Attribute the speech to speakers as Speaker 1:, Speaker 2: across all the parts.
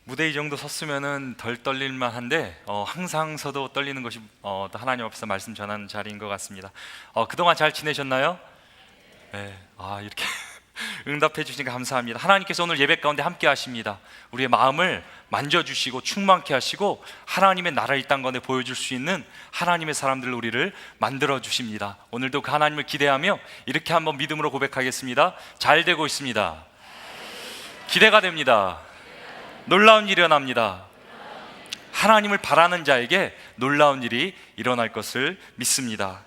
Speaker 1: 무대 이 정도 섰으면은 덜 떨릴만 한데 항상 서도 떨리는 것이 또 하나님 앞에서 말씀 전하는 자리인 것 같습니다. 그동안 잘 지내셨나요? 네, 이렇게 응답해 주시니까 감사합니다. 하나님께서 오늘 예배 가운데 함께 하십니다. 우리의 마음을 만져주시고 충만케 하시고 하나님의 나라를 이 땅 가운데 보여줄 수 있는 하나님의 사람들 우리를 만들어 주십니다. 오늘도 그 하나님을 기대하며 이렇게 한번 믿음으로 고백하겠습니다. 잘 되고 있습니다. 기대가 됩니다. 놀라운 일이 일어납니다. 하나님을 바라는 자에게 놀라운 일이 일어날 것을 믿습니다.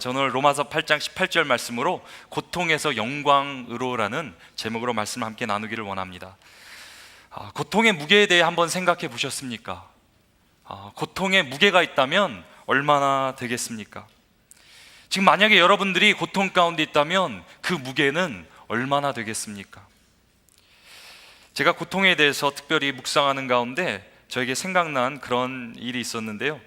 Speaker 1: 저는 오늘 로마서 8장 18절 말씀으로 고통에서 영광으로라는 제목으로 말씀을 함께 나누기를 원합니다. 고통의 무게에 대해 한번 생각해 보셨습니까? 고통의 무게가 있다면 얼마나 되겠습니까? 지금 만약에 여러분들이 고통 가운데 있다면 그 무게는 얼마나 되겠습니까? 제가 고통에 대해서 특별히 묵상하는 가운데 저에게 생각난 그런 일이 있었는데요.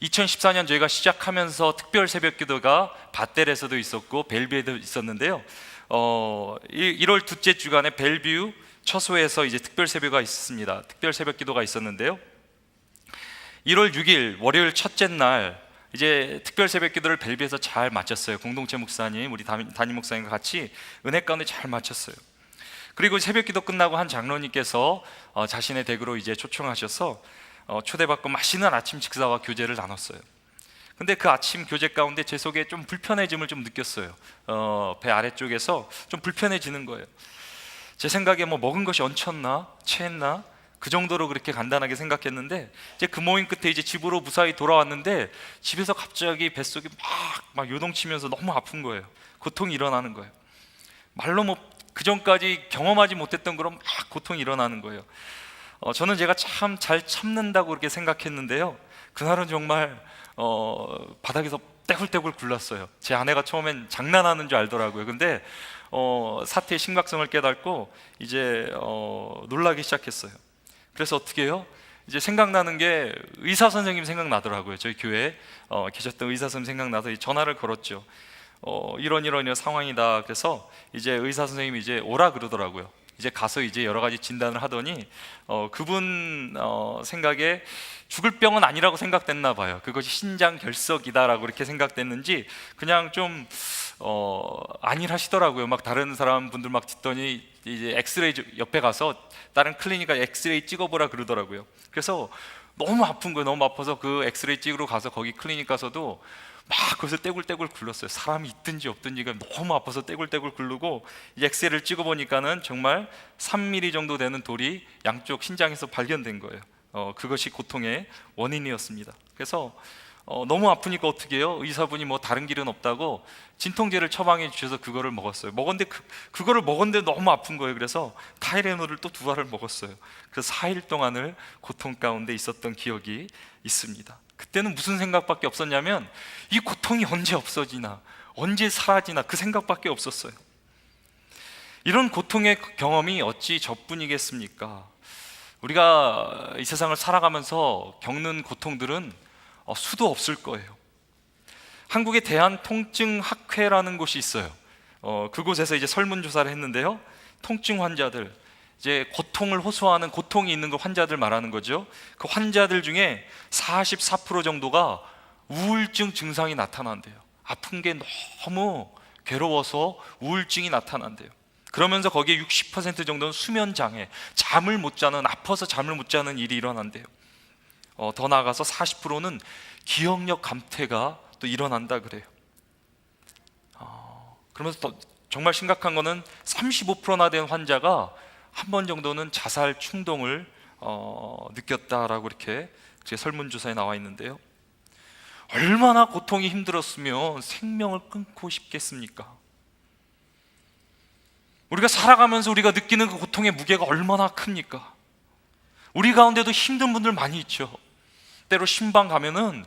Speaker 1: 2014년 저희가 시작하면서 특별 새벽 기도가 밧델에서도 있었고 벨뷰에도 있었는데요. 1월 둘째 주간에 벨뷰 처소에서 이제 특별 새벽가 있었습니다. 특별 새벽 기도가 있었는데요. 1월 6일 월요일 첫째 날 이제 특별 새벽 기도를 벨뷰에서 잘 마쳤어요. 공동체 목사님, 우리 담임 목사님과 같이 은혜 가운데 잘 마쳤어요. 그리고 새벽 기도 끝나고 한 장로님께서 자신의 댁으로 이제 초청하셔서 초대받고 맛있는 아침 식사와 교제를 나눴어요. 근데 그 아침 교제 가운데 제 속에 좀 불편해짐을 좀 느꼈어요. 배 아래쪽에서 좀 불편해지는 거예요. 제 생각에 뭐 먹은 것이 얹혔나? 체했나? 그 정도로 그렇게 간단하게 생각했는데 이제 그 모임 끝에 이제 집으로 무사히 돌아왔는데 집에서 갑자기 뱃속이 막 요동치면서 너무 아픈 거예요. 고통이 일어나는 거예요. 말로 그 전까지 경험하지 못했던 그런 막 고통이 일어나는 거예요. 저는 제가 참 잘 참는다고 그렇게 생각했는데요. 그날은 정말 바닥에서 떼굴떼굴 굴렀어요. 제 아내가 처음엔 장난하는 줄 알더라고요. 근데 사태의 심각성을 깨닫고 이제 놀라기 시작했어요. 그래서 어떻게 해요? 이제 생각나는 게 의사 선생님 생각나더라고요. 저희 교회에 계셨던 의사 선생님 생각나서 전화를 걸었죠. 이런 상황이다. 그래서 이제 의사 선생님이 이제 오라 그러더라고요. 이제 가서 이제 여러 가지 진단을 하더니 그분 생각에 죽을 병은 아니라고 생각됐나 봐요. 그것이 신장 결석이다라고 이렇게 생각됐는지 그냥 좀 안일하시더라고요. 막 다른 사람 분들 막 듣더니 이제 엑스레이 옆에 가서 다른 클리닉에 엑스레이 찍어보라 그러더라고요. 그래서 너무 아픈 거예요. 너무 아파서 그 엑스레이 찍으러 가서 거기 클리닉 가서도 막 거기서 떼굴떼굴 굴렀어요. 사람이 있든지 없든지가 너무 아파서 떼굴떼굴 굴르고 엑스레이를 찍어보니까는 정말 3mm 정도 되는 돌이 양쪽 신장에서 발견된 거예요. 그것이 고통의 원인이었습니다. 그래서 너무 아프니까 어떻게 해요? 의사분이 뭐 다른 길은 없다고 진통제를 처방해 주셔서 그거를 먹었어요. 먹었는데 그거를 먹었는데 너무 아픈 거예요. 그래서 타이레놀을 또 2알을 먹었어요. 그래서 4일 동안을 고통 가운데 있었던 기억이 있습니다. 그때는 무슨 생각밖에 없었냐면 이 고통이 언제 없어지나, 언제 사라지나 그 생각밖에 없었어요. 이런 고통의 경험이 어찌 저뿐이겠습니까? 우리가 이 세상을 살아가면서 겪는 고통들은 수도 없을 거예요. 한국의 대한통증학회라는 곳이 있어요. 그곳에서 이제 설문조사를 했는데요. 통증 환자들, 이제 고통을 호소하는 고통이 있는 그 환자들 말하는 거죠. 그 환자들 중에 44% 정도가 우울증 증상이 나타난대요. 아픈 게 너무 괴로워서 우울증이 나타난대요. 그러면서 거기에 60% 정도는 수면 장애, 잠을 못 자는, 아파서 잠을 못 자는 일이 일어난대요. 더 나아가서 40%는 기억력 감퇴가 또 일어난다 그래요. 그러면서 더 정말 심각한 거는 35%나 된 환자가 한 번 정도는 자살 충동을 느꼈다라고 이렇게 제 설문조사에 나와 있는데요. 얼마나 고통이 힘들었으면 생명을 끊고 싶겠습니까? 우리가 살아가면서 우리가 느끼는 그 고통의 무게가 얼마나 큽니까? 우리 가운데도 힘든 분들 많이 있죠. 때로 신방 가면은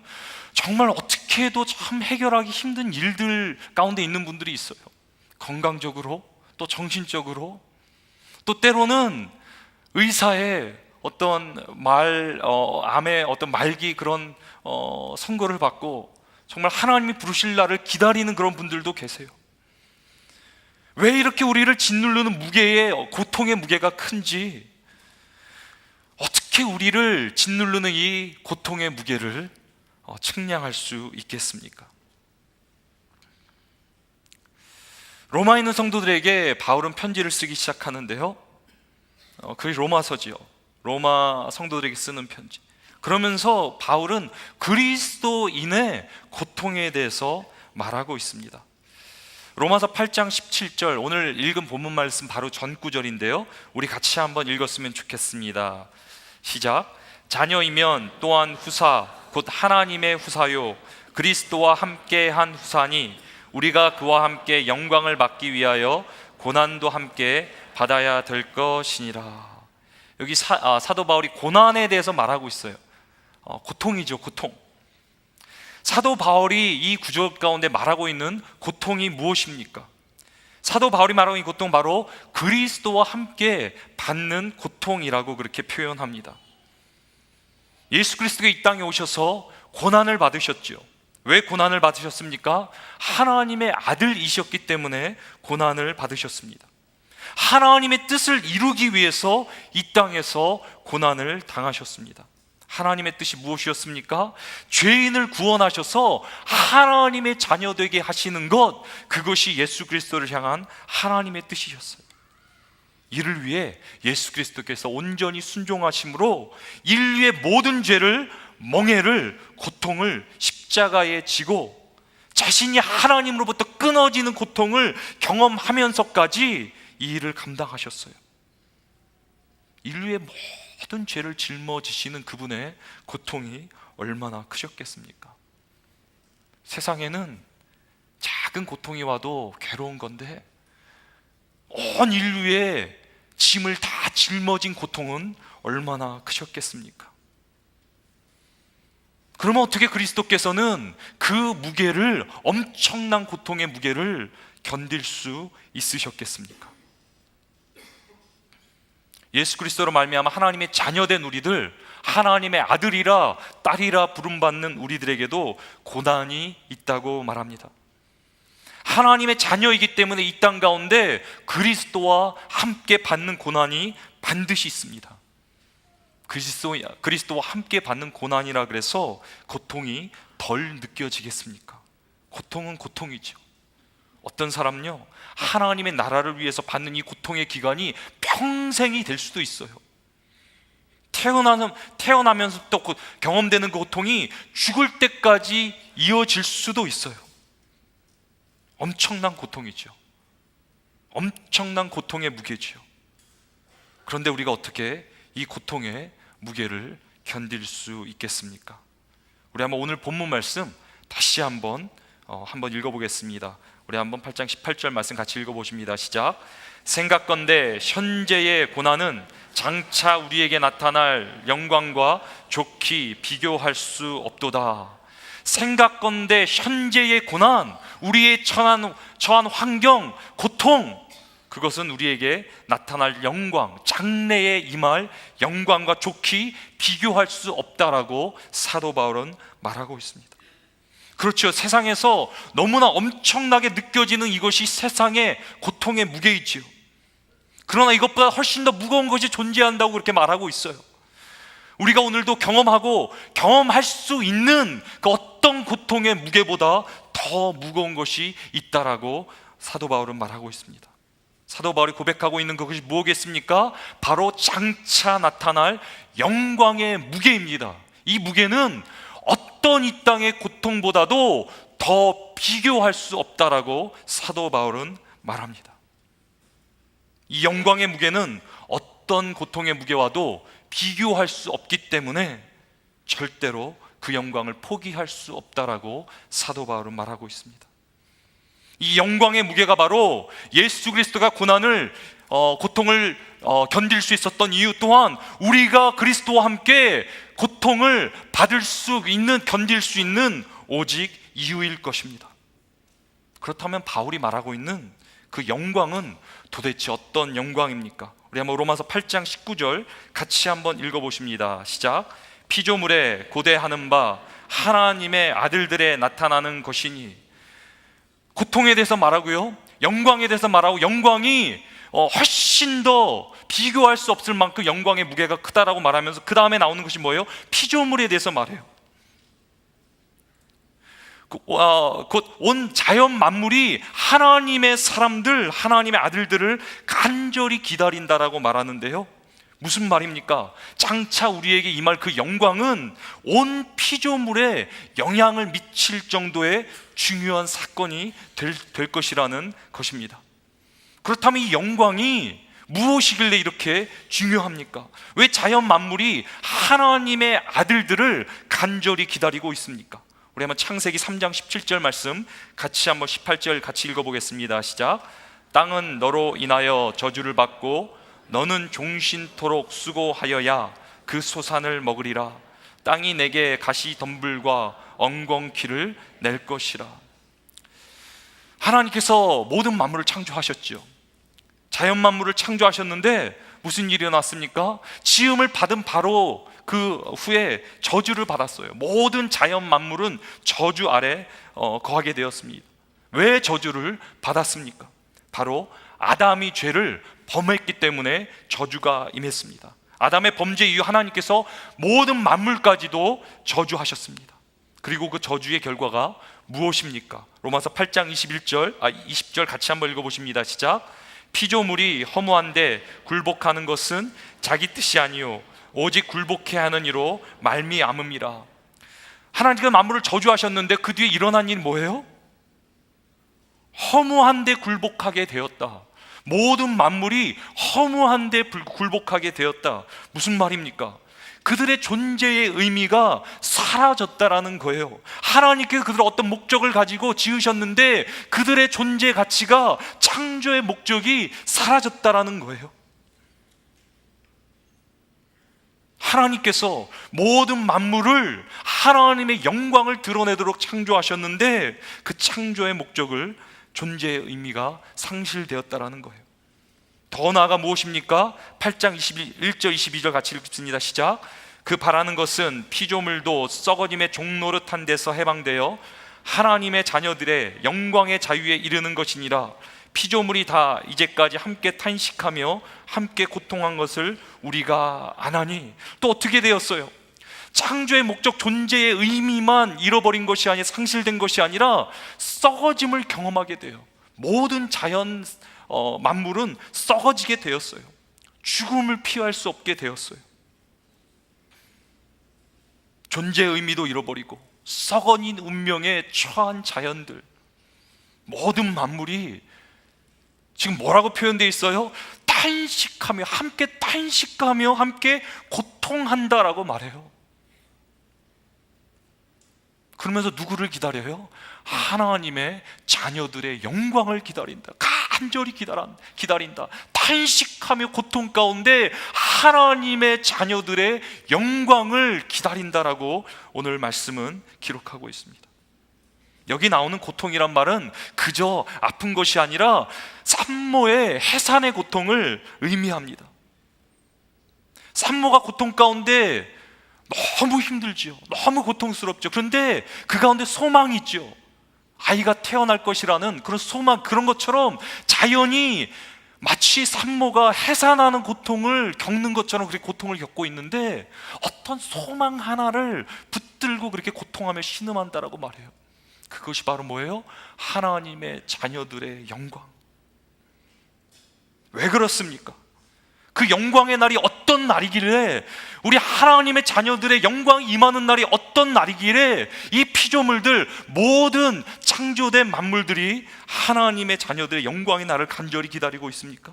Speaker 1: 정말 어떻게 해도 참 해결하기 힘든 일들 가운데 있는 분들이 있어요. 건강적으로, 또 정신적으로, 또 때로는 의사의 어떤 암의 어떤 말기 그런 선고를 받고 정말 하나님이 부르실 날을 기다리는 그런 분들도 계세요. 왜 이렇게 우리를 짓누르는 무게의 고통의 무게가 큰지 어떻게 우리를 짓누르는 이 고통의 무게를 측량할 수 있겠습니까? 로마에 있는 성도들에게 바울은 편지를 쓰기 시작하는데요, 그게 로마서지요. 로마 성도들에게 쓰는 편지. 그러면서 바울은 그리스도인의 고통에 대해서 말하고 있습니다. 로마서 8장 17절, 오늘 읽은 본문 말씀 바로 전 구절인데요, 우리 같이 한번 읽었으면 좋겠습니다. 시작. 자녀이면 또한 후사 곧 하나님의 후사요 그리스도와 함께한 후사니 우리가 그와 함께 영광을 받기 위하여 고난도 함께 받아야 될 것이니라. 여기 사도 바울이 고난에 대해서 말하고 있어요. 고통이죠, 고통. 사도 바울이 이 구절 가운데 말하고 있는 고통이 무엇입니까? 사도 바울이 말하고 있는 고통, 바로 그리스도와 함께 받는 고통이라고 그렇게 표현합니다. 예수 그리스도가 이 땅에 오셔서 고난을 받으셨죠. 왜 고난을 받으셨습니까? 하나님의 아들이셨기 때문에 고난을 받으셨습니다. 하나님의 뜻을 이루기 위해서 이 땅에서 고난을 당하셨습니다. 하나님의 뜻이 무엇이었습니까? 죄인을 구원하셔서 하나님의 자녀 되게 하시는 것, 그것이 예수 그리스도를 향한 하나님의 뜻이셨어요. 이를 위해 예수 그리스도께서 온전히 순종하심으로 인류의 모든 죄를, 멍해를, 고통을 십자가에 지고 자신이 하나님으로부터 끊어지는 고통을 경험하면서까지 이 일을 감당하셨어요. 인류의 모든 죄를 짊어지시는 그분의 고통이 얼마나 크셨겠습니까? 세상에는 작은 고통이 와도 괴로운 건데 온 인류의 짐을 다 짊어진 고통은 얼마나 크셨겠습니까? 그러면 어떻게 그리스도께서는 그 무게를, 엄청난 고통의 무게를 견딜 수 있으셨겠습니까? 예수 그리스도로 말미암아 하나님의 자녀된 우리들, 하나님의 아들이라 딸이라 부름받는 우리들에게도 고난이 있다고 말합니다. 하나님의 자녀이기 때문에 이 땅 가운데 그리스도와 함께 받는 고난이 반드시 있습니다. 그리스도와 함께 받는 고난이라 그래서 고통이 덜 느껴지겠습니까? 고통은 고통이죠. 어떤 사람은요, 하나님의 나라를 위해서 받는 이 고통의 기간이 평생이 될 수도 있어요. 태어나면서부터 경험되는 그 고통이 죽을 때까지 이어질 수도 있어요. 엄청난 고통이죠. 엄청난 고통의 무게죠. 그런데 우리가 어떻게 이 고통의 무게를 견딜 수 있겠습니까? 우리 한번 오늘 본문 말씀 다시 한번 읽어보겠습니다. 우리 한번 8장 18절 말씀 같이 읽어보십니다. 시작. 생각건대 현재의 고난은 장차 우리에게 나타날 영광과 좋게 비교할 수 없도다. 생각건대 현재의 고난, 우리의 처한 환경, 고통, 그것은 우리에게 나타날 영광, 장래에 임할 영광과 좋게 비교할 수 없다라고 사도 바울은 말하고 있습니다. 그렇죠. 세상에서 너무나 엄청나게 느껴지는 이것이 세상의 고통의 무게이지요. 그러나 이것보다 훨씬 더 무거운 것이 존재한다고 그렇게 말하고 있어요. 우리가 오늘도 경험할 수 있는 그 어떤 고통의 무게보다 더 무거운 것이 있다라고 사도 바울은 말하고 있습니다. 사도 바울이 고백하고 있는 그것이 무엇이겠습니까? 바로 장차 나타날 영광의 무게입니다. 이 무게는 어떤 이 땅의 고통보다도 더 비교할 수 없다라고 사도 바울은 말합니다. 이 영광의 무게는 어떤 고통의 무게와도 비교할 수 없기 때문에 절대로 그 영광을 포기할 수 없다라고 사도 바울은 말하고 있습니다. 이 영광의 무게가 바로 예수 그리스도가 고통을 견딜 수 있었던 이유 또한 우리가 그리스도와 함께 고통을 견딜 수 있는 오직 이유일 것입니다. 그렇다면 바울이 말하고 있는 그 영광은 도대체 어떤 영광입니까? 우리 한번 로마서 8장 19절 같이 한번 읽어보십니다. 시작. 피조물에 고대하는 바 하나님의 아들들에 나타나는 것이니. 고통에 대해서 말하고요, 영광에 대해서 말하고, 영광이 훨씬 더 비교할 수 없을 만큼 영광의 무게가 크다라고 말하면서 그 다음에 나오는 것이 뭐예요? 피조물에 대해서 말해요. 곧 온 자연 만물이 하나님의 사람들, 하나님의 아들들을 간절히 기다린다라고 말하는데요, 무슨 말입니까? 장차 우리에게 임할 그 영광은 온 피조물에 영향을 미칠 정도의 중요한 사건이 될 것이라는 것입니다. 그렇다면 이 영광이 무엇이길래 이렇게 중요합니까? 왜 자연 만물이 하나님의 아들들을 간절히 기다리고 있습니까? 우리 한번 창세기 3장 17절 말씀 같이 한번 18절 같이 읽어보겠습니다. 시작. 땅은 너로 인하여 저주를 받고 너는 종신토록 수고하여야 그 소산을 먹으리라. 땅이 내게 가시덤불과 엉겅퀴를 낼 것이라. 하나님께서 모든 만물을 창조하셨죠. 자연 만물을 창조하셨는데 무슨 일이 일어났습니까? 지음을 받은 바로 그 후에 저주를 받았어요. 모든 자연 만물은 저주 아래 거하게 되었습니다. 왜 저주를 받았습니까? 바로 아담이 죄를 범했기 때문에 저주가 임했습니다. 아담의 범죄 이후 하나님께서 모든 만물까지도 저주하셨습니다. 그리고 그 저주의 결과가 무엇입니까? 로마서 8장 20절 같이 한번 읽어보십니다. 시작. 피조물이 허무한데 굴복하는 것은 자기 뜻이 아니요 오직 굴복해야 하는 이로 말미암음이라. 하나님께서 만물을 저주하셨는데 그 뒤에 일어난 일이 뭐예요? 허무한데 굴복하게 되었다. 모든 만물이 허무한데 굴복하게 되었다. 무슨 말입니까? 그들의 존재의 의미가 사라졌다라는 거예요. 하나님께서 그들을 어떤 목적을 가지고 지으셨는데 그들의 존재 가치가, 창조의 목적이 사라졌다라는 거예요. 하나님께서 모든 만물을 하나님의 영광을 드러내도록 창조하셨는데 그 창조의 목적을, 존재의 의미가 상실되었다라는 거예요. 더 나아가 무엇입니까? 8장 21절 22절 같이 읽습니다. 시작. 그 바라는 것은 피조물도 썩어짐의 종노릇한 데서 해방되어 하나님의 자녀들의 영광의 자유에 이르는 것이니라. 피조물이 다 이제까지 함께 탄식하며 함께 고통한 것을 우리가 아나니. 또 어떻게 되었어요? 창조의 목적, 존재의 의미만 잃어버린 것이 아니라, 상실된 것이 아니라 썩어짐을 경험하게 돼요. 모든 자연 만물은 썩어지게 되었어요. 죽음을 피할 수 없게 되었어요. 존재의 의미도 잃어버리고 썩어진 운명에 처한 자연들, 모든 만물이 지금 뭐라고 표현되어 있어요? 탄식하며, 함께 탄식하며 함께 고통한다라고 말해요. 그러면서 누구를 기다려요? 하나님의 자녀들의 영광을 기다린다. 간절히 기다린다. 탄식하며 고통 가운데 하나님의 자녀들의 영광을 기다린다라고 오늘 말씀은 기록하고 있습니다. 여기 나오는 고통이란 말은 그저 아픈 것이 아니라 산모의 해산의 고통을 의미합니다. 산모가 고통 가운데 너무 힘들지요. 너무 고통스럽죠. 그런데 그 가운데 소망이 있죠. 아이가 태어날 것이라는 그런 소망, 그런 것처럼 자연이 마치 산모가 해산하는 고통을 겪는 것처럼 그렇게 고통을 겪고 있는데 어떤 소망 하나를 붙들고 그렇게 고통하며 신음한다라고 말해요. 그것이 바로 뭐예요? 하나님의 자녀들의 영광. 왜 그렇습니까? 그 영광의 날이 어떤 날이길래, 우리 하나님의 자녀들의 영광이 임하는 날이 어떤 날이길래 이 피조물들, 모든 창조된 만물들이 하나님의 자녀들의 영광의 날을 간절히 기다리고 있습니까?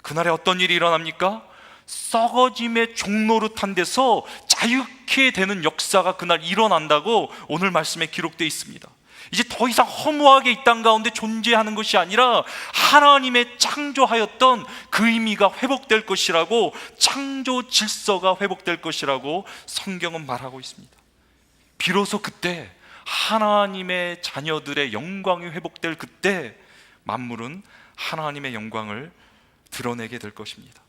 Speaker 1: 그날에 어떤 일이 일어납니까? 썩어짐의 종노릇한 데서 자유케 되는 역사가 그날 일어난다고 오늘 말씀에 기록되어 있습니다. 이제 더 이상 허무하게 이 땅 가운데 존재하는 것이 아니라 하나님의 창조하였던 그 의미가 회복될 것이라고, 창조 질서가 회복될 것이라고 성경은 말하고 있습니다. 비로소 그때 하나님의 자녀들의 영광이 회복될 그때 만물은 하나님의 영광을 드러내게 될 것입니다.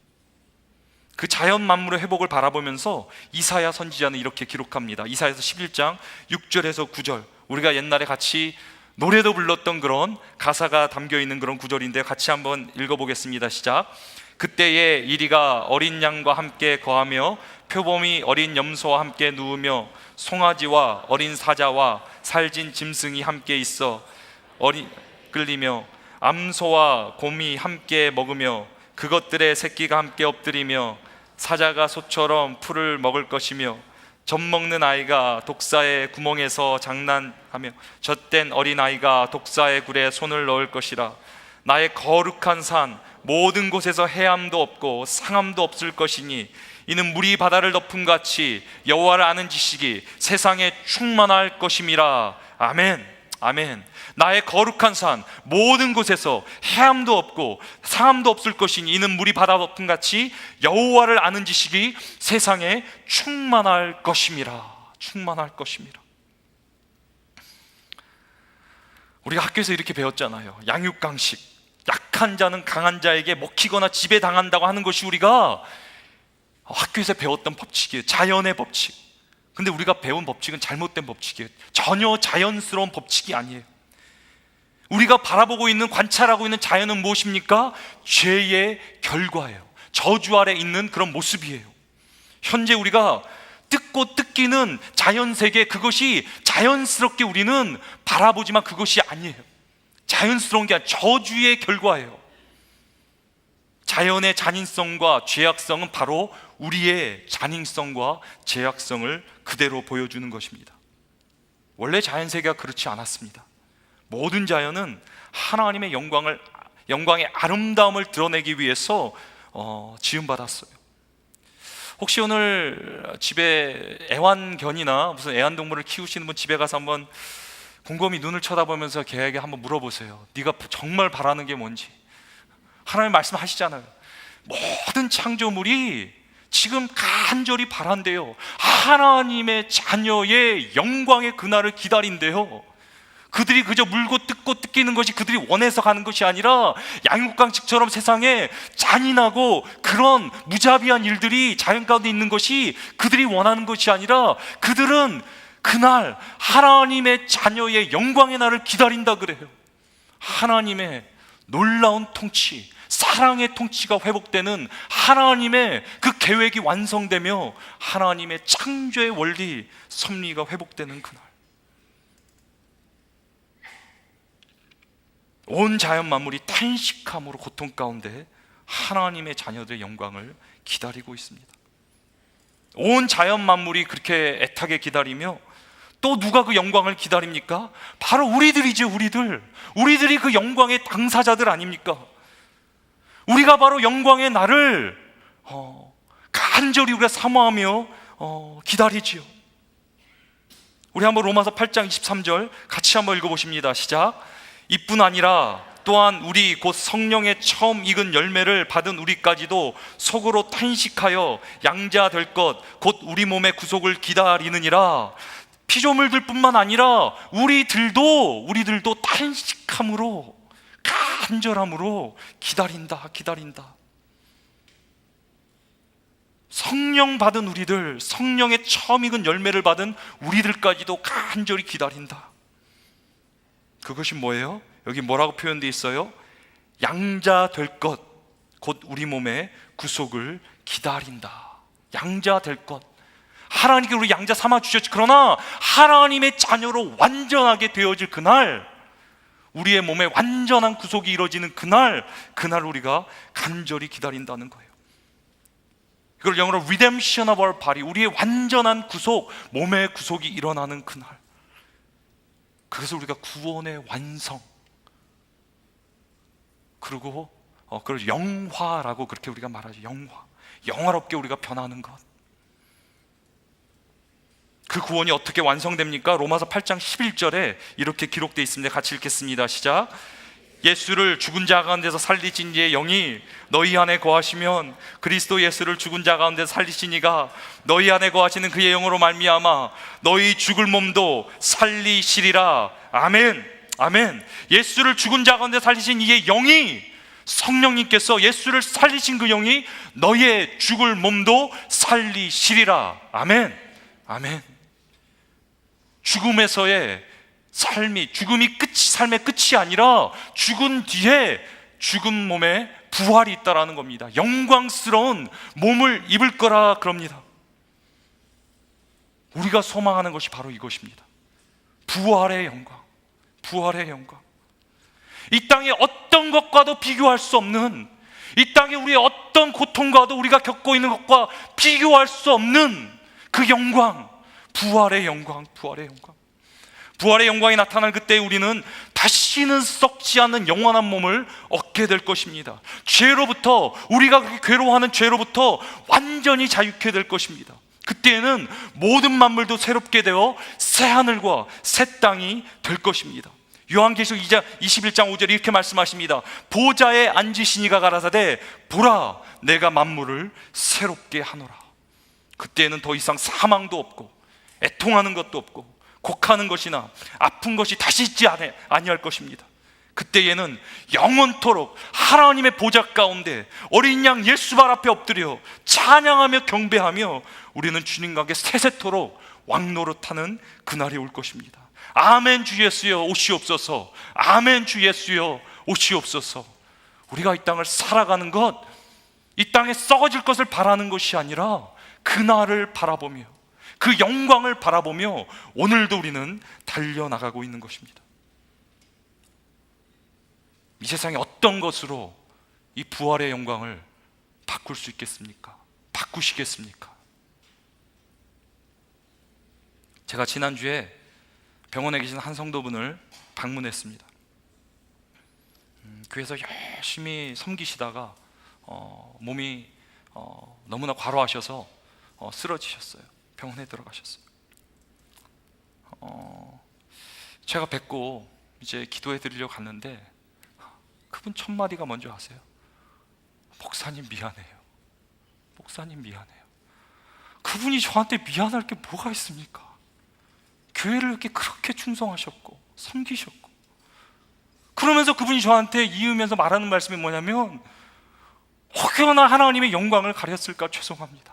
Speaker 1: 그 자연 만물의 회복을 바라보면서 이사야 선지자는 이렇게 기록합니다. 이사야서 11장 6절에서 9절, 우리가 옛날에 같이 노래도 불렀던 그런 가사가 담겨있는 그런 구절인데 같이 한번 읽어보겠습니다. 시작. 그때에 이리가 어린 양과 함께 거하며 표범이 어린 염소와 함께 누우며 송아지와 어린 사자와 살진 짐승이 함께 있어 끌리며 암소와 곰이 함께 먹으며 그것들의 새끼가 함께 엎드리며 사자가 소처럼 풀을 먹을 것이며 젖 먹는 아이가 독사의 구멍에서 장난하며 젖된 어린아이가 독사의 굴에 손을 넣을 것이라. 나의 거룩한 산 모든 곳에서 해함도 없고 상함도 없을 것이니 이는 물이 바다를 덮음같이 여호와를 아는 지식이 세상에 충만할 것임이라. 아멘. 아멘. 나의 거룩한 산 모든 곳에서 해함도 없고 상함도 없을 것이니 이는 물이 바다 덮음같이 여호와를 아는 지식이 세상에 충만할 것임이라. 충만할 것임이라. 우리가 학교에서 이렇게 배웠잖아요. 양육강식. 약한 자는 강한 자에게 먹히거나 지배당한다고 하는 것이 우리가 학교에서 배웠던 법칙이에요. 자연의 법칙. 근데 우리가 배운 법칙은 잘못된 법칙이에요. 전혀 자연스러운 법칙이 아니에요. 우리가 바라보고 있는, 관찰하고 있는 자연은 무엇입니까? 죄의 결과예요. 저주 아래 있는 그런 모습이에요. 현재 우리가 뜯고 뜯기는 자연세계, 그것이 자연스럽게 우리는 바라보지만 그것이 아니에요. 자연스러운 게 아니라 저주의 결과예요. 자연의 잔인성과 죄악성은 바로 우리의 잔인성과 죄악성을 그대로 보여주는 것입니다. 원래 자연세계가 그렇지 않았습니다. 모든 자연은 하나님의 영광의 아름다움을 드러내기 위해서 지음받았어요. 혹시 오늘 집에 애완견이나 무슨 애완동물을 키우시는 분 집에 가서 한번 곰곰이 눈을 쳐다보면서 걔에게 한번 물어보세요. 네가 정말 바라는 게 뭔지. 하나님 말씀하시잖아요. 모든 창조물이 지금 간절히 바란대요. 하나님의 자녀의 영광의 그날을 기다린대요. 그들이 그저 물고 뜯고 뜯기는 것이 그들이 원해서 가는 것이 아니라 양육강식처럼 세상에 잔인하고 그런 무자비한 일들이 자연 가운데 있는 것이 그들이 원하는 것이 아니라 그들은 그날 하나님의 자녀의 영광의 날을 기다린다 그래요. 하나님의 놀라운 통치, 사랑의 통치가 회복되는 하나님의 그 계획이 완성되며 하나님의 창조의 원리, 섭리가 회복되는 그날, 온 자연 만물이 탄식함으로 고통 가운데 하나님의 자녀들의 영광을 기다리고 있습니다. 온 자연 만물이 그렇게 애타게 기다리며 또 누가 그 영광을 기다립니까? 바로 우리들이죠. 우리들이 그 영광의 당사자들 아닙니까? 우리가 바로 영광의 날을 간절히 우리가 사모하며 기다리지요. 우리 한번 로마서 8장 23절 같이 한번 읽어보십니다. 시작. 이뿐 아니라 또한 우리 곧 성령의 처음 익은 열매를 받은 우리까지도 속으로 탄식하여 양자 될 것 곧 우리 몸의 구속을 기다리느니라. 피조물들 뿐만 아니라 우리들도 탄식함으로 간절함으로 기다린다. 성령 받은 우리들, 성령의 처음 익은 열매를 받은 우리들까지도 간절히 기다린다. 그것이 뭐예요? 여기 뭐라고 표현되어 있어요? 양자 될 것, 곧 우리 몸의 구속을 기다린다. 양자 될 것. 하나님께 우리 양자 삼아 주셨지. 그러나 하나님의 자녀로 완전하게 되어질 그날, 우리의 몸에 완전한 구속이 이루어지는 그날 우리가 간절히 기다린다는 거예요. 이걸 영어로 redemption of our body, 우리의 완전한 구속, 몸의 구속이 일어나는 그날. 그래서 우리가 구원의 완성, 그리고 그걸 영화라고 그렇게 우리가 말하죠. 영화롭게 우리가 변하는 것. 그 구원이 어떻게 완성됩니까? 로마서 8장 11절에 이렇게 기록되어 있습니다. 같이 읽겠습니다. 시작. 예수를 죽은 자 가운데서 살리신 이의 영이 너희 안에 거하시면 그리스도 예수를 죽은 자 가운데서 살리신 이가 너희 안에 거하시는 그의 영으로 말미암아 너희 죽을 몸도 살리시리라. 아멘. 아멘. 예수를 죽은 자 가운데 살리신 이의 영이, 성령님께서 예수를 살리신 그 영이 너희의 죽을 몸도 살리시리라. 아멘. 아멘. 죽음에서의 죽음이 삶의 끝이 아니라 죽은 뒤에 죽은 몸에 부활이 있다라는 겁니다. 영광스러운 몸을 입을 거라 그럽니다. 우리가 소망하는 것이 바로 이것입니다. 부활의 영광, 부활의 영광. 이 땅의 어떤 것과도 비교할 수 없는, 이 땅의 우리의 어떤 고통과도 우리가 겪고 있는 것과 비교할 수 없는 그 영광, 부활의 영광, 부활의 영광. 부활의 영광이 나타날 그때 우리는 다시는 썩지 않는 영원한 몸을 얻게 될 것입니다. 죄로부터, 우리가 그렇게 괴로워하는 죄로부터 완전히 자유케 될 것입니다. 그때에는 모든 만물도 새롭게 되어 새 하늘과 새 땅이 될 것입니다. 요한계시록 21장 5절에 이렇게 말씀하십니다. 보좌에 앉으신 이가 가라사대 보라 내가 만물을 새롭게 하노라. 그때에는 더 이상 사망도 없고 애통하는 것도 없고 곡하는 것이나 아픈 것이 다시 있지 아니할 것입니다. 그때에는 영원토록 하나님의 보좌 가운데 어린 양 예수 발 앞에 엎드려 찬양하며 경배하며 우리는 주님과 함께 세세토록 왕노릇하는 그날이 올 것입니다. 아멘 주 예수여 오시옵소서. 아멘 주 예수여 오시옵소서. 우리가 이 땅을 살아가는 것, 이 땅에 썩어질 것을 바라는 것이 아니라 그날을 바라보며 그 영광을 바라보며 오늘도 우리는 달려나가고 있는 것입니다. 이 세상에 어떤 것으로 이 부활의 영광을 바꿀 수 있겠습니까? 바꾸시겠습니까? 제가 지난주에 병원에 계신 한 성도분을 방문했습니다. 교회에서 열심히 섬기시다가 몸이 너무나 과로하셔서 쓰러지셨어요. 병원에 들어가셨어요. 제가 뵙고 이제 기도해 드리려고 갔는데 그분 첫 마디가 먼저 하세요. 목사님 미안해요. 목사님 미안해요. 그분이 저한테 미안할 게 뭐가 있습니까? 교회를 이렇게 그렇게 충성하셨고 섬기셨고, 그러면서 그분이 저한테 이으면서 말하는 말씀이 뭐냐면 혹여나 하나님의 영광을 가렸을까 죄송합니다.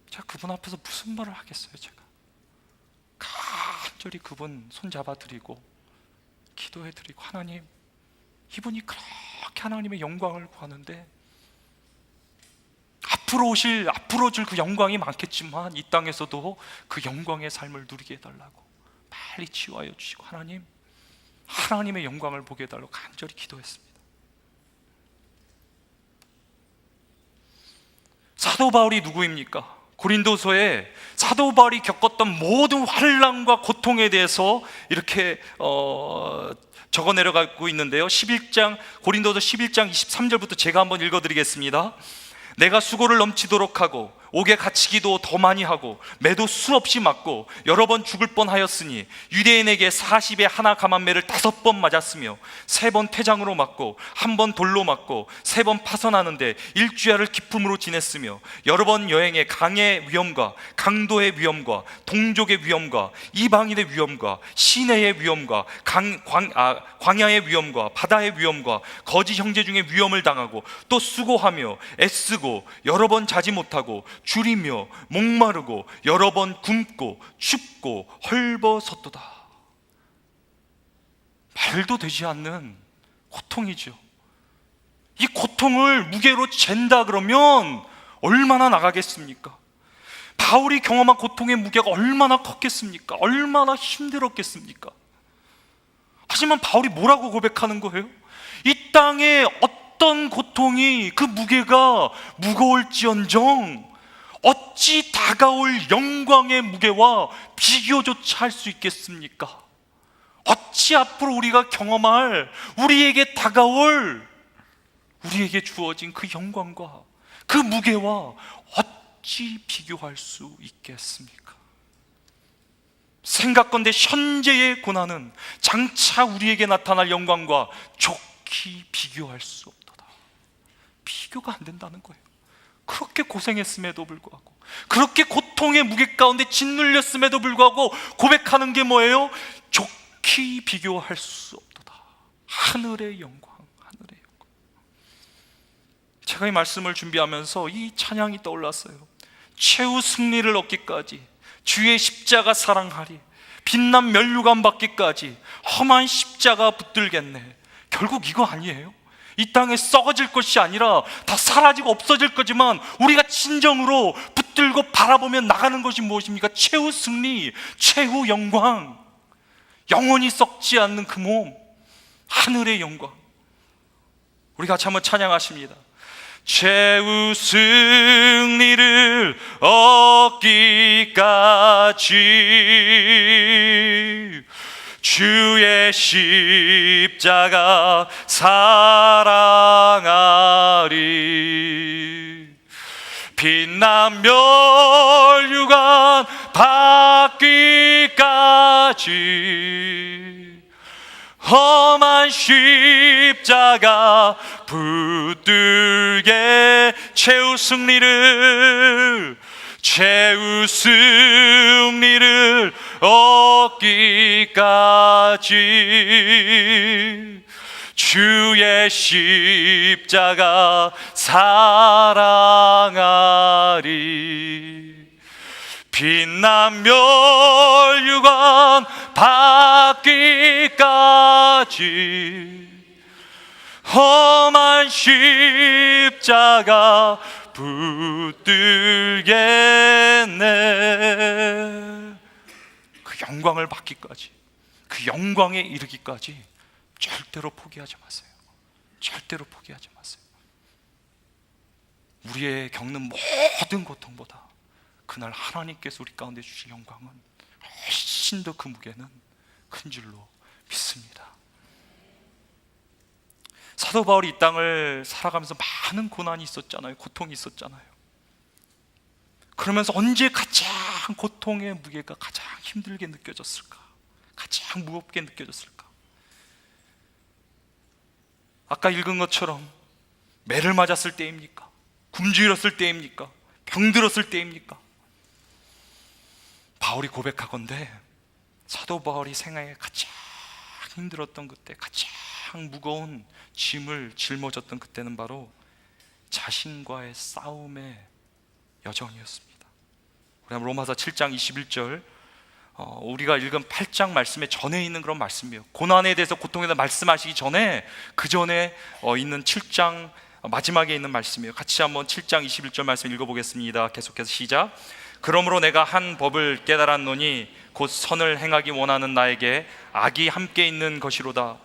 Speaker 1: 제가 그분 앞에서 무슨 말을 하겠어요. 제가 간절히 그분 손잡아 드리고 기도해 드리고, 하나님, 이분이 그렇게 하나님의 영광을 구하는데 앞으로 줄 그 영광이 많겠지만 이 땅에서도 그 영광의 삶을 누리게 해달라고 빨리 치유하여 주시고 하나님의 영광을 보게 해달라고 간절히 기도했습니다. 사도 바울이 누구입니까? 고린도서에 사도 바울이 겪었던 모든 환난과 고통에 대해서 이렇게 적어 내려가고 있는데요. 고린도서 11장 23절부터 제가 한번 읽어드리겠습니다. 내가 수고를 넘치도록 하고 옥에 갇히기도 더 많이 하고 매도 수없이 맞고 여러 번 죽을 뻔하였으니 유대인에게 40에 하나 감한매를 5번 맞았으며 3번 퇴장으로 맞고 1번 돌로 맞고 3번 파선하는데 일주야를 기품으로 지냈으며 여러 번 여행에 강의 위험과 강도의 위험과 동족의 위험과 이방인의 위험과 시내의 위험과 광야의 위험과 바다의 위험과 거짓 형제 중에 위험을 당하고 또 수고하며 애쓰고 여러 번 자지 못하고 줄이며 목마르고 여러 번 굶고 춥고 헐벗었도다. 말도 되지 않는 고통이죠. 이 고통을 무게로 잰다 그러면 얼마나 나가겠습니까? 바울이 경험한 고통의 무게가 얼마나 컸겠습니까? 얼마나 힘들었겠습니까? 하지만 바울이 뭐라고 고백하는 거예요? 이 땅에 어떤 고통이 그 무게가 무거울지언정 어찌 다가올 영광의 무게와 비교조차 할 수 있겠습니까? 어찌 앞으로 우리가 경험할, 우리에게 다가올, 우리에게 주어진 그 영광과 그 무게와 어찌 비교할 수 있겠습니까? 생각건대 현재의 고난은 장차 우리에게 나타날 영광과 좋게 비교할 수 없도다. 비교가 안 된다는 거예요. 그렇게 고생했음에도 불구하고, 그렇게 고통의 무게 가운데 짓눌렸음에도 불구하고 고백하는 게 뭐예요? 좋게 비교할 수 없도다. 하늘의 영광, 하늘의 영광. 제가 이 말씀을 준비하면서 이 찬양이 떠올랐어요. 최후 승리를 얻기까지 주의 십자가 사랑하리, 빛난 면류관 받기까지 험한 십자가 붙들겠네. 결국 이거 아니에요? 이 땅에 썩어질 것이 아니라 다 사라지고 없어질 거지만 우리가 진정으로 붙들고 바라보며 나가는 것이 무엇입니까? 최후 승리, 최후 영광, 영원히 썩지 않는 그 몸, 하늘의 영광. 우리 같이 한번 찬양하십니다. 최후 승리를 얻기까지 주의 십자가 사랑하리, 빛난 멸류관 받기까지 험한 십자가 붙들게 최후 승리를 얻기까지 주의 십자가 사랑하리, 빛난 멸류관 받기까지 험한 십자가 붙들겠네. 그 영광을 받기까지, 그 영광에 이르기까지 절대로 포기하지 마세요. 절대로 포기하지 마세요. 우리의 겪는 모든 고통보다 그날 하나님께서 우리 가운데 주실 영광은 훨씬 더 그 무게는 큰 줄로 믿습니다. 사도 바울이 이 땅을 살아가면서 많은 고난이 있었잖아요. 고통이 있었잖아요. 그러면서 언제 가장 고통의 무게가 가장 힘들게 느껴졌을까? 가장 무겁게 느껴졌을까? 아까 읽은 것처럼 매를 맞았을 때입니까? 굶주렸을 때입니까? 병들었을 때입니까? 바울이 고백하건대 사도 바울이 생애에 가장 힘들었던 그때, 가장 무거운 짐을 짊어졌던 그때는 바로 자신과의 싸움의 여정이었습니다. 우리 한번 로마서 7장 21절, 우리가 읽은 8장 말씀에 전에 있는 그런 말씀이에요. 고난에 대해서, 고통에 대해서 말씀하시기 전에 그 전에 있는 7장 마지막에 있는 말씀이에요. 같이 한번 7장 21절 말씀 읽어보겠습니다. 계속해서 시작. 그러므로 내가 한 법을 깨달았노니 곧 선을 행하기 원하는 나에게 악이 함께 있는 것이로다.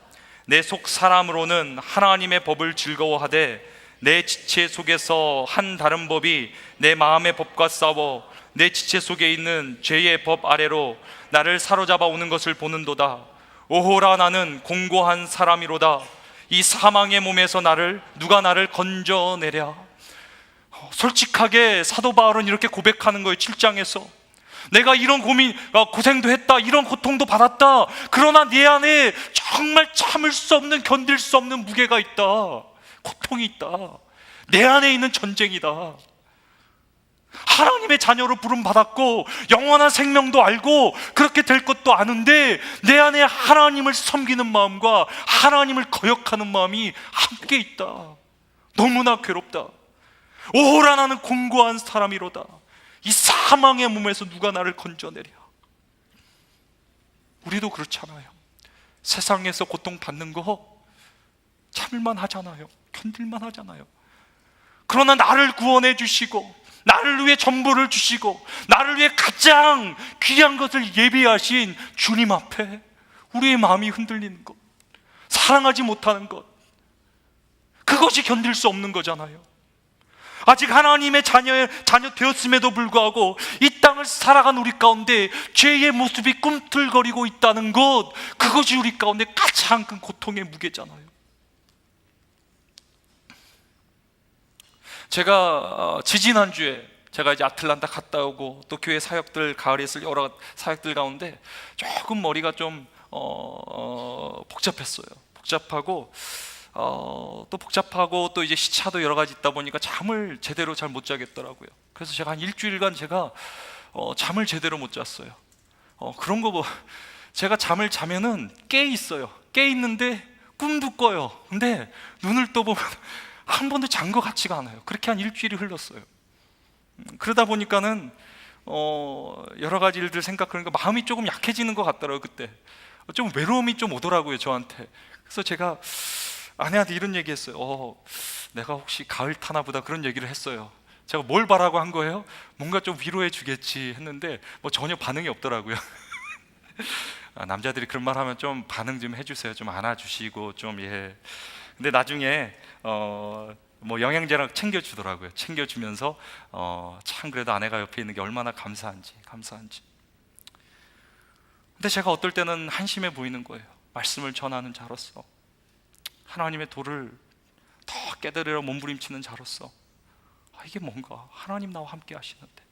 Speaker 1: 내 속 사람으로는 하나님의 법을 즐거워하되 내 지체 속에서 한 다른 법이 내 마음의 법과 싸워 내 지체 속에 있는 죄의 법 아래로 나를 사로잡아 오는 것을 보는도다. 오호라, 나는 공고한 사람이로다. 이 사망의 몸에서 누가 나를 건져내랴. 솔직하게 사도 바울은 이렇게 고백하는 거예요. 7장에서 내가 이런 고생도 했다, 이런 고통도 받았다. 그러나 내 안에 정말 참을 수 없는, 견딜 수 없는 무게가 있다. 고통이 있다. 내 안에 있는 전쟁이다. 하나님의 자녀로 부름받았고 영원한 생명도 알고 그렇게 될 것도 아는데 내 안에 하나님을 섬기는 마음과 하나님을 거역하는 마음이 함께 있다. 너무나 괴롭다. 오호라, 나는 공고한 사람이로다. 이 사망의 몸에서 누가 나를 건져내랴. 우리도 그렇잖아요. 세상에서 고통받는 거 참을만 하잖아요. 견딜만 하잖아요. 그러나 나를 구원해 주시고 나를 위해 전부를 주시고 나를 위해 가장 귀한 것을 예비하신 주님 앞에 우리의 마음이 흔들리는 것, 사랑하지 못하는 것, 그것이 견딜 수 없는 거잖아요. 아직 하나님의 자녀 되었음에도 불구하고 이 땅을 살아간 우리 가운데 죄의 모습이 꿈틀거리고 있다는 것, 그것이 우리 가운데 가장 큰 고통의 무게잖아요. 제가 지지난주에 제가 이제 아틀란타 갔다 오고 또 교회 사역들, 가을에 있을 여러 사역들 가운데 조금 머리가 좀 복잡했어요. 복잡하고 또 이제 시차도 여러 가지 있다 보니까 잠을 제대로 잘 못 자겠더라고요. 그래서 제가 한 일주일간 잠을 제대로 못 잤어요. 그런 거 제가 잠을 자면은 깨 있어요. 깨 있는데 꿈도 꿔요. 근데 눈을 떠보면 한 번도 잔 것 같지가 않아요. 그렇게 한 일주일이 흘렀어요. 그러다 보니까는 여러 가지 일들 생각하니까 마음이 조금 약해지는 것 같더라고요. 그때 좀 외로움이 좀 오더라고요, 저한테. 그래서 제가 아내한테 이런 얘기 했어요. 내가 혹시 가을 타나 보다, 그런 얘기를 했어요. 제가 뭘 바라고 한 거예요? 뭔가 좀 위로해 주겠지 했는데 뭐 전혀 반응이 없더라고요. 남자들이 그런 말 하면 좀 반응 좀 해주세요. 좀 안아주시고 좀. 예. 근데 나중에 뭐 영양제랑 챙겨주더라고요. 챙겨주면서 참 그래도 아내가 옆에 있는 게 얼마나 감사한지. 근데 제가 어떨 때는 한심해 보이는 거예요. 말씀을 전하는 자로서, 하나님의 도를 더 깨달으려 몸부림치는 자로서, 이게 뭔가 하나님 나와 함께 하시는데,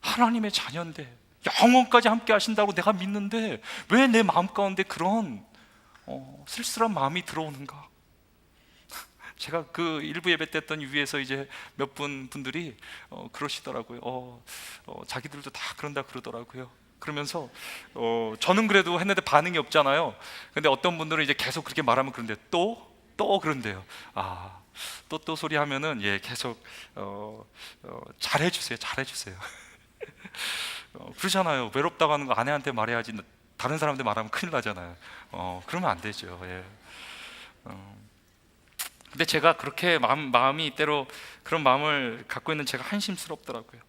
Speaker 1: 하나님의 자녀인데, 영원까지 함께 하신다고 내가 믿는데 왜 내 마음 가운데 그런 쓸쓸한 마음이 들어오는가? 제가 그 일부 예배 때 했던 위에서 이제 몇 분들이 그러시더라고요. 자기들도 다 그런다 그러더라고요. 그러면서 저는 그래도 했는데 반응이 없잖아요. 근데 어떤 분들은 이제 계속 그렇게 말하면 그런데 또 그런데요. 또 소리 하면은 계속 잘해주세요. 그러잖아요. 외롭다고 하는 거 아내한테 말해야지 다른 사람한테 말하면 큰일 나잖아요. 그러면 안 되죠. 예. 근데 제가 그렇게 마음이 때로 그런 마음을 갖고 있는 제가 한심스럽더라고요.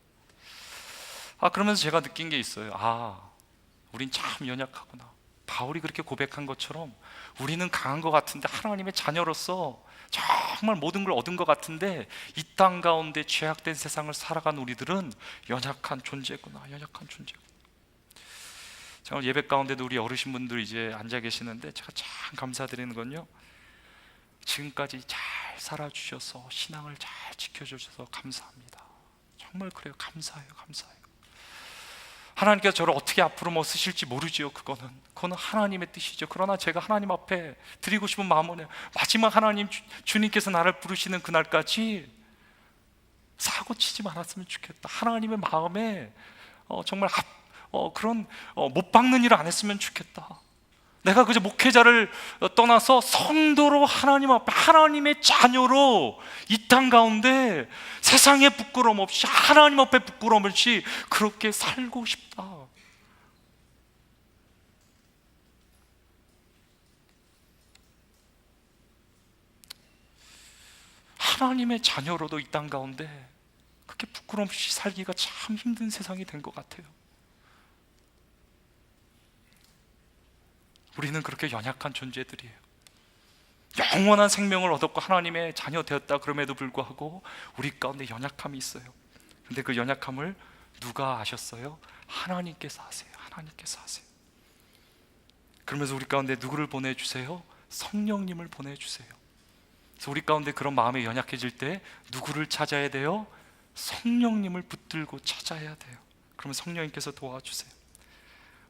Speaker 1: 그러면서 제가 느낀 게 있어요. 우린 참 연약하구나. 바울이 그렇게 고백한 것처럼 우리는 강한 것 같은데, 하나님의 자녀로서 정말 모든 걸 얻은 것 같은데, 이 땅 가운데 죄악된 세상을 살아간 우리들은 연약한 존재구나. 정말 예배 가운데도 우리 어르신분들 이제 앉아 계시는데, 제가 참 감사드리는 건요, 지금까지 잘 살아주셔서 신앙을 잘 지켜주셔서 감사합니다. 정말 그래요. 감사해요. 하나님께서 저를 어떻게 앞으로 뭐 쓰실지 모르지요. 그거는 하나님의 뜻이죠. 그러나 제가 하나님 앞에 드리고 싶은 마음은, 마지막 하나님 주님께서 나를 부르시는 그날까지 사고 치지 말았으면 좋겠다. 하나님의 마음에 정말 그런 못 박는 일을 안 했으면 좋겠다. 내가 그저 목회자를 떠나서 성도로 하나님 앞에, 하나님의 자녀로 이 땅 가운데 세상에 부끄러움 없이, 하나님 앞에 부끄러움 없이 그렇게 살고 싶다. 하나님의 자녀로도 이 땅 가운데 그렇게 부끄러움 없이 살기가 참 힘든 세상이 된 것 같아요. 우리는 그렇게 연약한 존재들이에요. 영원한 생명을 얻었고 하나님의 자녀 되었다 그럼에도 불구하고 우리 가운데 연약함이 있어요. 근데 그 연약함을 누가 아셨어요? 하나님께서 아세요. 그러면서 우리 가운데 누구를 보내주세요? 성령님을 보내주세요. 그래서 우리 가운데 그런 마음이 연약해질 때 누구를 찾아야 돼요? 성령님을 붙들고 찾아야 돼요. 그러면 성령님께서 도와주세요.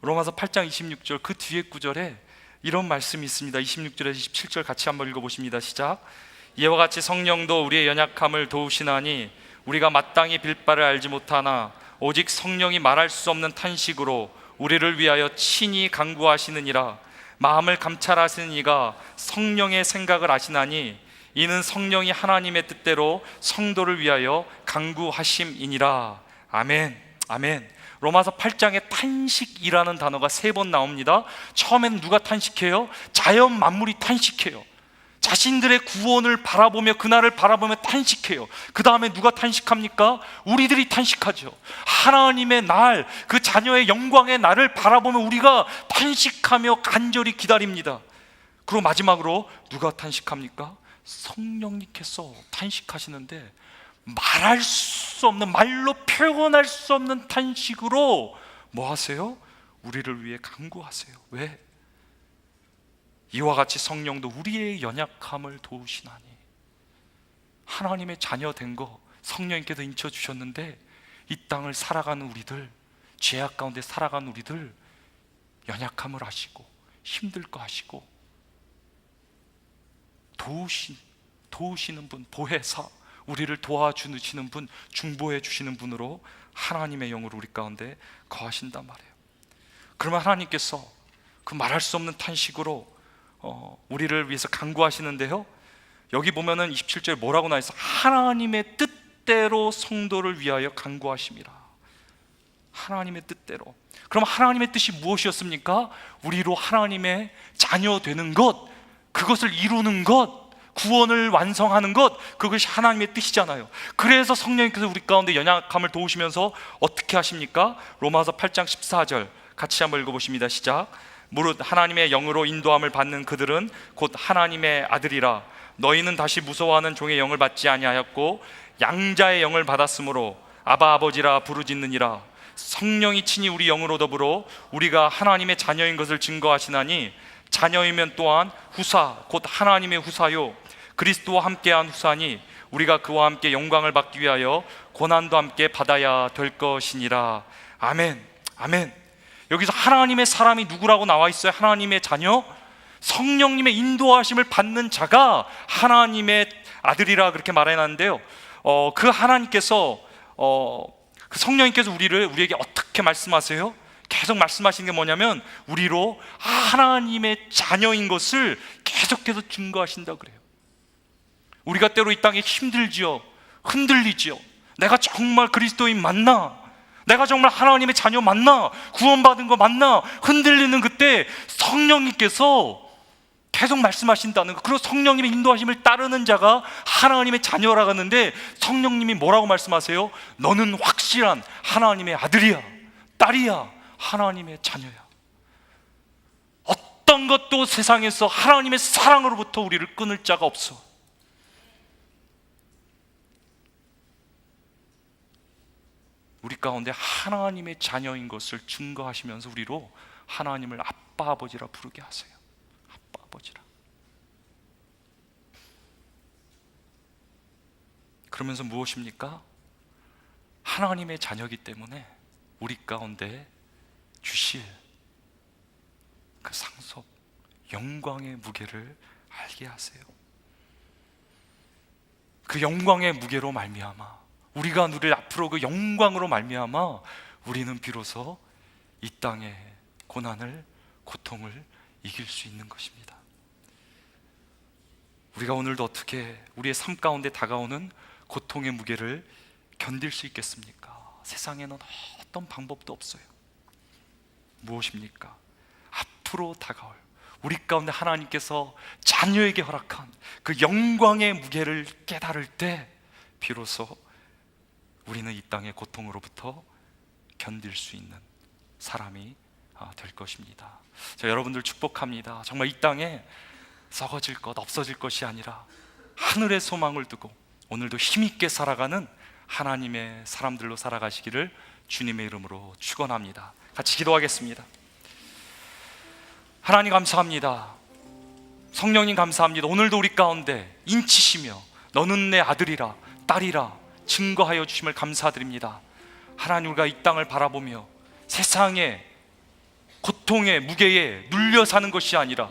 Speaker 1: 로마서 8장 26절 그 뒤에 구절에 이런 말씀이 있습니다. 26절에서 27절 같이 한번 읽어보십니다. 시작. 이와 같이 성령도 우리의 연약함을 도우시나니 우리가 마땅히 빌 바를 알지 못하나 오직 성령이 말할 수 없는 탄식으로 우리를 위하여 친히 간구하시느니라. 마음을 감찰하시는 이가 성령의 생각을 아시나니 이는 성령이 하나님의 뜻대로 성도를 위하여 간구하심이니라. 아멘. 로마서 8장에 탄식이라는 단어가 3번 나옵니다. 처음에는 누가 탄식해요? 자연 만물이 탄식해요. 자신들의 구원을 바라보며, 그날을 바라보며 탄식해요. 그 다음에 누가 탄식합니까? 우리들이 탄식하죠. 하나님의 날, 그 자녀의 영광의 날을 바라보며 우리가 탄식하며 간절히 기다립니다. 그리고 마지막으로 누가 탄식합니까? 성령님께서 탄식하시는데, 말할 수 없는, 말로 표현할 수 없는 탄식으로 뭐 하세요? 우리를 위해 간구하세요. 왜? 이와 같이 성령도 우리의 연약함을 도우시나니. 하나님의 자녀 된 거 성령님께서 인쳐주셨는데, 이 땅을 살아가는 우리들, 죄악 가운데 살아가는 우리들 연약함을 아시고 힘들 거 아시고 도우시는 분, 보혜사, 우리를 도와주시는 분, 중보해 주시는 분으로 하나님의 영으로 우리 가운데 거하신단 말이에요. 그러면 하나님께서 그 말할 수 없는 탄식으로 우리를 위해서 간구하시는데요, 여기 보면은 27절에 뭐라고 나와 있어? 하나님의 뜻대로 성도를 위하여 간구하심이라. 하나님의 뜻대로. 그럼 하나님의 뜻이 무엇이었습니까? 우리로 하나님의 자녀 되는 것, 그것을 이루는 것, 구원을 완성하는 것, 그것이 하나님의 뜻이잖아요. 그래서 성령님께서 우리 가운데 연약함을 도우시면서 어떻게 하십니까? 로마서 8장 14절 같이 한번 읽어보십니다. 시작. 무릇 하나님의 영으로 인도함을 받는 그들은 곧 하나님의 아들이라. 너희는 다시 무서워하는 종의 영을 받지 아니하였고 양자의 영을 받았으므로 아바 아버지라 부르짖느니라. 성령이 친히 우리 영으로 더불어 우리가 하나님의 자녀인 것을 증거하시나니 자녀이면 또한 후사 곧 하나님의 후사요 그리스도와 함께한 후사니 우리가 그와 함께 영광을 받기 위하여 고난도 함께 받아야 될 것이니라. 아멘. 아멘. 여기서 하나님의 사람이 누구라고 나와 있어요? 하나님의 자녀? 성령님의 인도하심을 받는 자가 하나님의 아들이라 그렇게 말해놨는데요. 그 하나님께서 그 성령님께서 우리에게 어떻게 말씀하세요? 계속 말씀하시는 게 뭐냐면 우리로 하나님의 자녀인 것을 계속해서 증거하신다 그래요. 우리가 때로 이 땅에 힘들지요, 흔들리지요. 내가 정말 그리스도인 맞나? 내가 정말 하나님의 자녀 맞나? 구원받은 거 맞나? 흔들리는 그때 성령님께서 계속 말씀하신다는 거. 그리고 성령님의 인도하심을 따르는 자가 하나님의 자녀라고 하는데 성령님이 뭐라고 말씀하세요? 너는 확실한 하나님의 아들이야, 딸이야, 하나님의 자녀야. 어떤 것도 세상에서 하나님의 사랑으로부터 우리를 끊을 자가 없어. 우리 가운데 하나님의 자녀인 것을 증거하시면서 우리로 하나님을 아빠 아버지라 부르게 하세요. 아빠 아버지라. 그러면서 무엇입니까? 하나님의 자녀이기 때문에 우리 가운데 주실 그 상속 영광의 무게를 알게 하세요. 그 영광의 무게로 말미암아 우리가 누릴 앞으로 그 영광으로 말미암아 우리는 비로소 이 땅의 고난을, 고통을 이길 수 있는 것입니다. 우리가 오늘도 어떻게 우리의 삶 가운데 다가오는 고통의 무게를 견딜 수 있겠습니까? 세상에는 어떤 방법도 없어요. 무엇입니까? 앞으로 다가올 우리 가운데 하나님께서 자녀에게 허락한 그 영광의 무게를 깨달을 때 비로소 우리는 이 땅의 고통으로부터 견딜 수 있는 사람이 될 것입니다. 저 여러분들 축복합니다. 정말 이 땅에 썩어질 것, 없어질 것이 아니라 하늘의 소망을 두고 오늘도 힘있게 살아가는 하나님의 사람들로 살아가시기를 주님의 이름으로 축원합니다. 같이 기도하겠습니다. 하나님 감사합니다. 성령님 감사합니다. 오늘도 우리 가운데 인치시며 너는 내 아들이라 딸이라 증거하여 주심을 감사드립니다. 하나님, 우리가 이 땅을 바라보며 세상의 고통의 무게에 눌려 사는 것이 아니라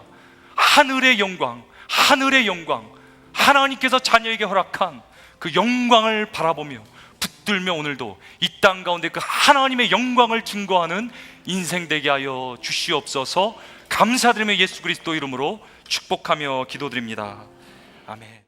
Speaker 1: 하늘의 영광, 하늘의 영광, 하나님께서 자녀에게 허락한 그 영광을 바라보며 붙들며 오늘도 이 땅 가운데 그 하나님의 영광을 증거하는 인생 되게 하여 주시옵소서. 감사드리며 예수 그리스도 이름으로 축복하며 기도드립니다. 아멘.